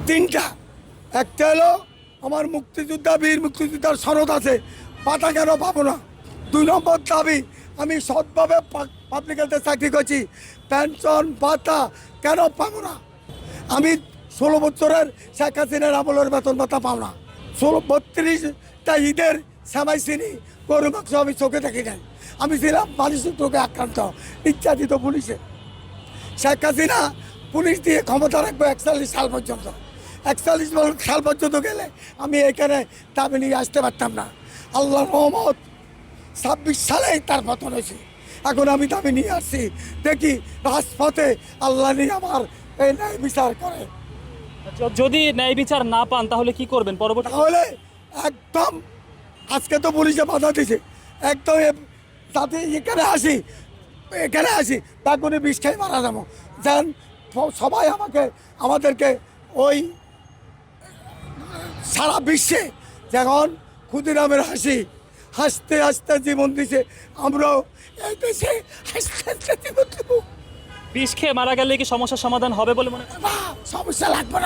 তিনটা। একটা হলো আমার মুক্তিযোদ্ধা বীর মুক্তিযোদ্ধার সনদ আছে, পাতা কেন পাবো না। 2 নম্বর দাবি, আমি সৎভাবে পাবলিক হেলথে চাকরি করছি, পেনশন ভাতা কেন পাবো না। আমি 16 বছরের শেখ হাসিনার আমলের বেতন ভাতা পাও না। 32টা ঈদের সেমাই চিনি গরু মাংস আমি চোখে দেখি নাই। আমি ছিলাম মানুষের রোগে আক্রান্ত, নির্যাতিত পুলিশে। শেখ হাসিনা পুলিশ দিয়ে ক্ষমতা রাখবো 41 সাল পর্যন্ত। 41 সাল পর্যন্ত গেলে আমি এখানে দাবি নিয়ে আসতে পারতাম না। আল্লাহ রহমত 26 সালেই তার পতন হয়েছে। এখন আমি দাবি নিয়ে আসছি, দেখি রাজপথে আল্লাহ নিয়ে আমার এই ন্যায় বিচার করে। যদি ন্যায় বিচার না পান তাহলে কি করবেন পরবর্তী? তাহলে একদম, আজকে তো পুলিশে বাধা দিছে, একদম যাতে এখানে আসি তাকে বিষ খাই মারা যাবো। যেন সবাই আমাদেরকে ওই সারা বিশ্বে যেমন ক্ষুদিরামের হাসতে হাসতে জীবন দিছে, আমরাও এই দেশে হাসতে হাসতে জীবন দেবো। বিষ খেয়ে মারা গেলে কি সমস্যার সমাধান হবে বলে মনে করেন? না, সমস্যা লাগবে না।